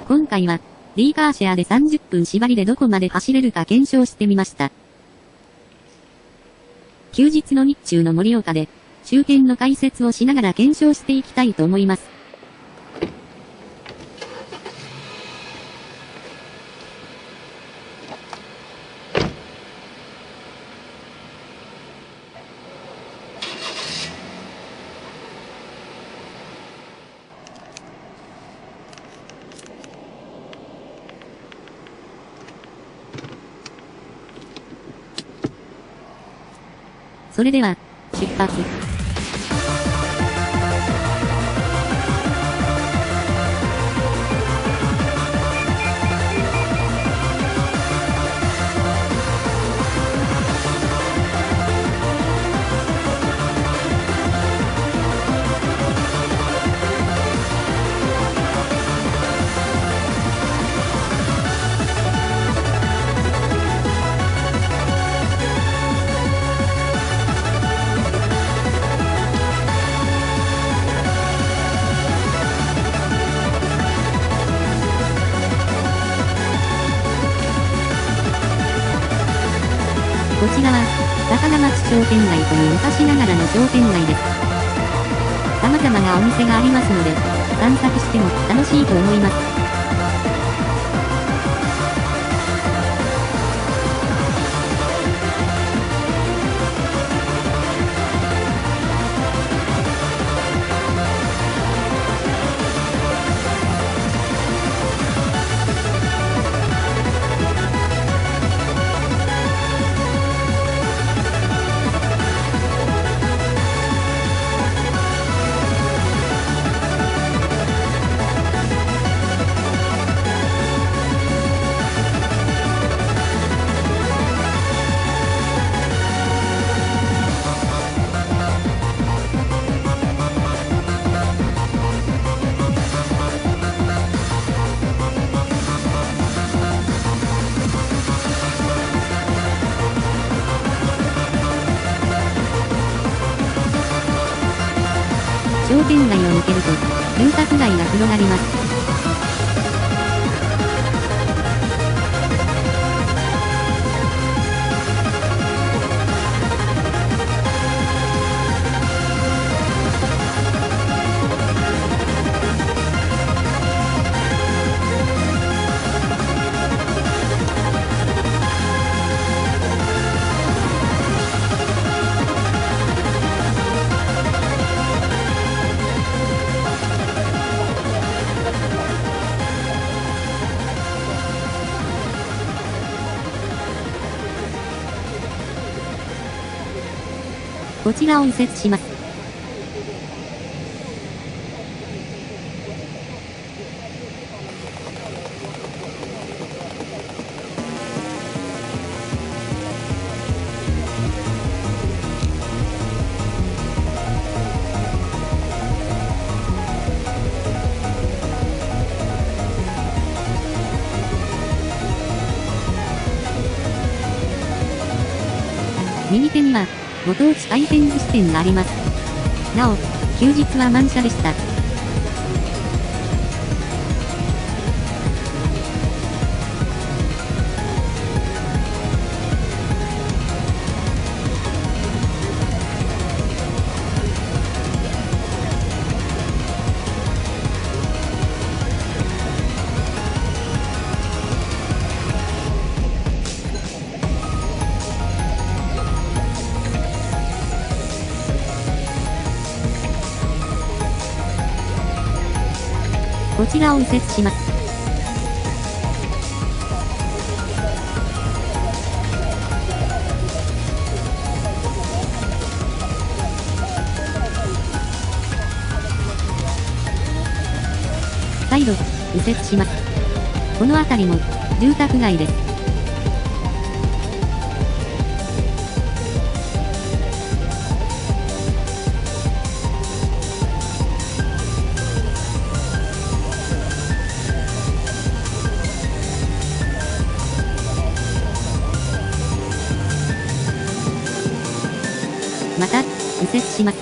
今回は、D カーシェアで30分縛りでどこまで走れるか検証してみました。休日の日中の盛岡で、周辺の解説をしながら検証していきたいと思います。それでは、出発。こちらは、高田町商店街という昔ながらの商店街です。様々なお店がありますので、散策しても楽しいと思います。商店街を抜けると、住宅街が広がります。こちらを右折します。右手には、ご当地回転寿司店があります。なお、休日は満車でした。こちらを右折します。再度、右折します。この辺りも、住宅街です。また、右折します。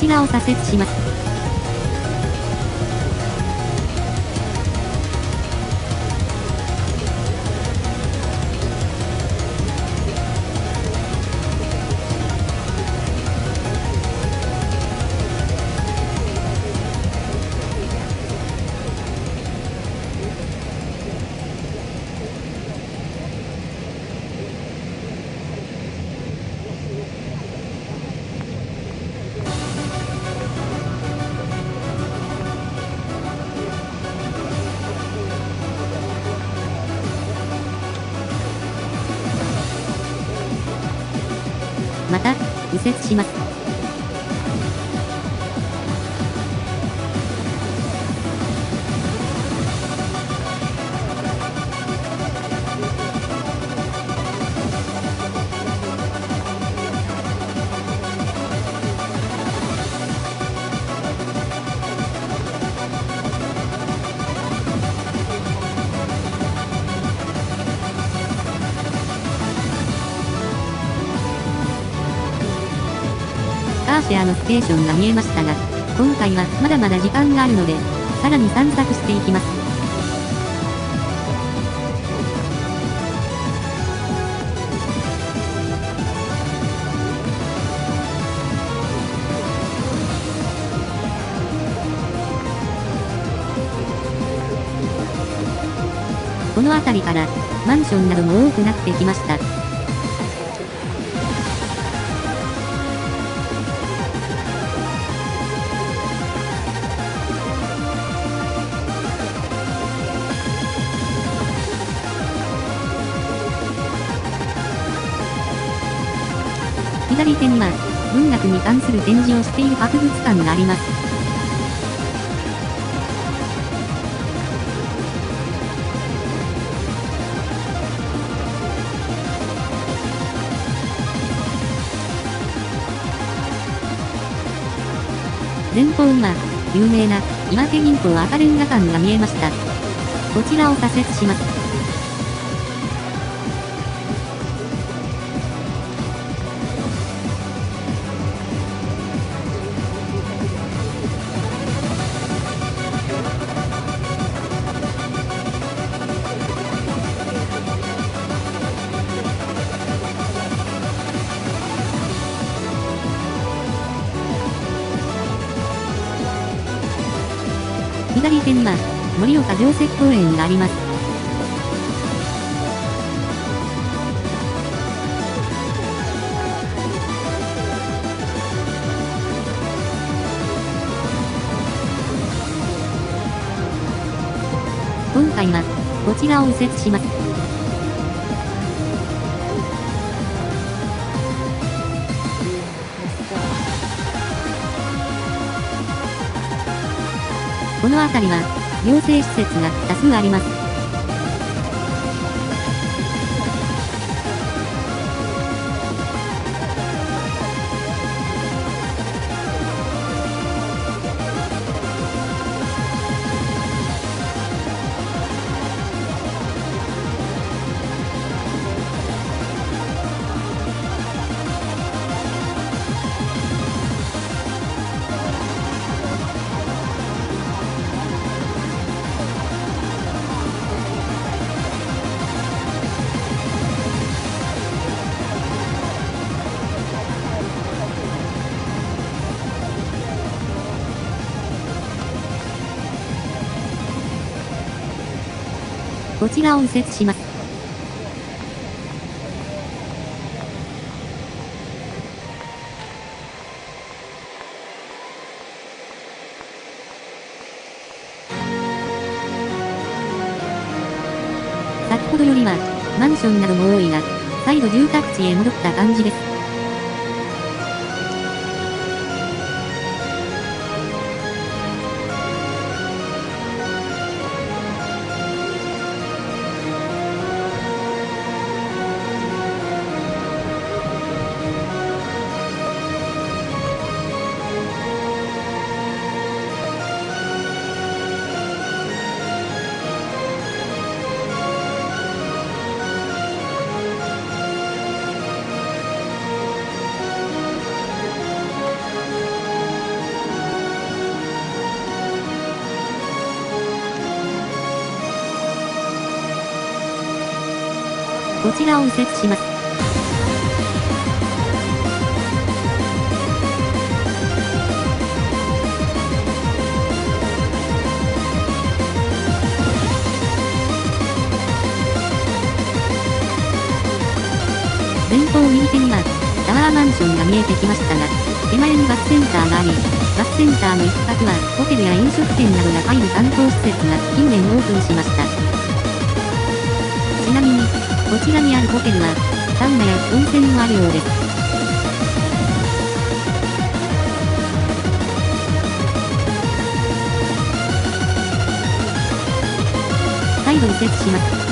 ちらを左折します。また、右折します。カーシェアのステーションが見えましたが、今回はまだまだ時間があるので、さらに散策していきます。この辺りからマンションなども多くなってきました。左手には文学に関する展示をしている博物館があります。前方には、有名な、岩手銀行赤レンガ館が見えました。こちらを左折します。左手には、盛岡城跡公園があります。今回は、こちらを右折します。この辺りは、行政施設が多数あります。こちらを右折します。先ほどよりは、マンションなども多いが、再度住宅地へ戻った感じです。こちらを右折します。前方右手には、タワーマンションが見えてきましたが、手前にバスセンターがあり、バスセンターの一角は、ホテルや飲食店などが入る観光施設が近年オープンしました。ちなみに、こちらにあるホテルは、サウナや温泉もあるようです。再度右折します。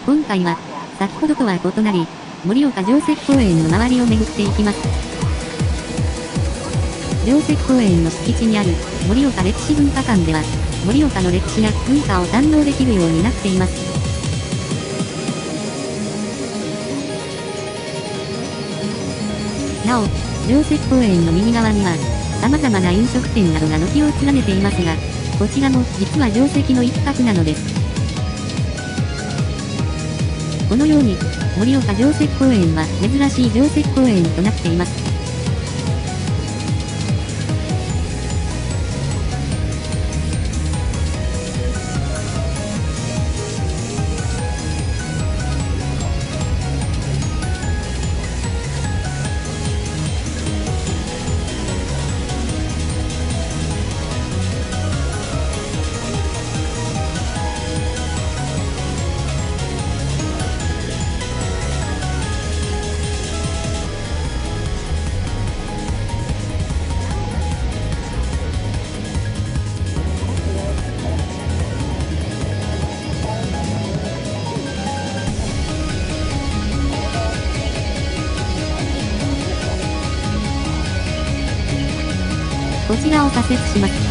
今回は、先ほどとは異なり、盛岡城跡公園の周りを巡っていきます。城跡公園の敷地にある、盛岡歴史文化館では、盛岡の歴史や文化を堪能できるようになっています。なお、城跡公園の右側には、様々な飲食店などが軒を連ねていますが、こちらも実は城跡の一角なのです。このように、盛岡城跡公園は珍しい城跡公園となっています。こちらを左折します。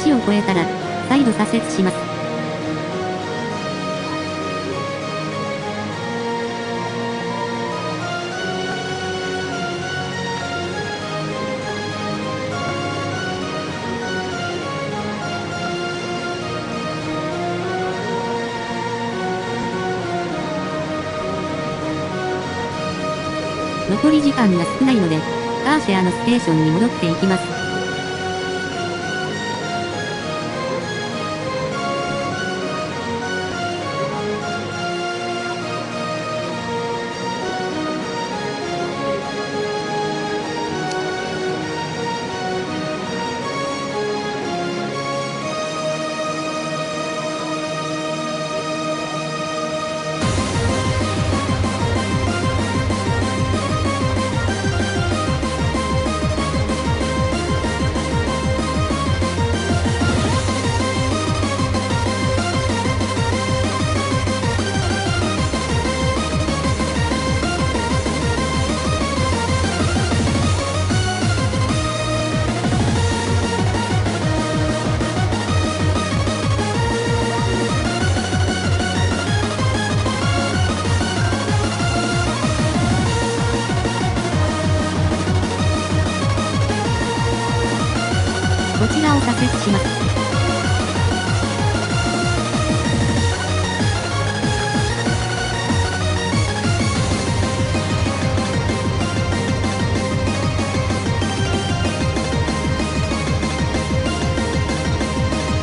橋を越えたら、再度左折します。残り時間が少ないので、カーシェアのステーションに戻っていきます。こちらを左折します。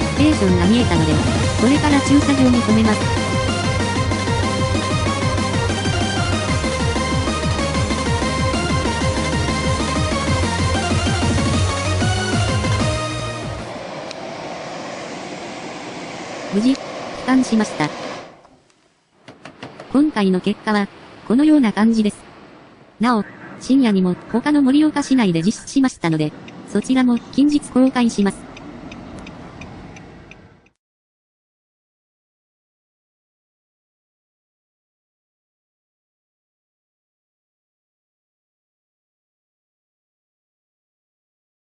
ステーションが見えたので、これから駐車場に止めます。無事、帰還しました。今回の結果は、このような感じです。なお、深夜にも他の盛岡市内で実施しましたので、そちらも近日公開します。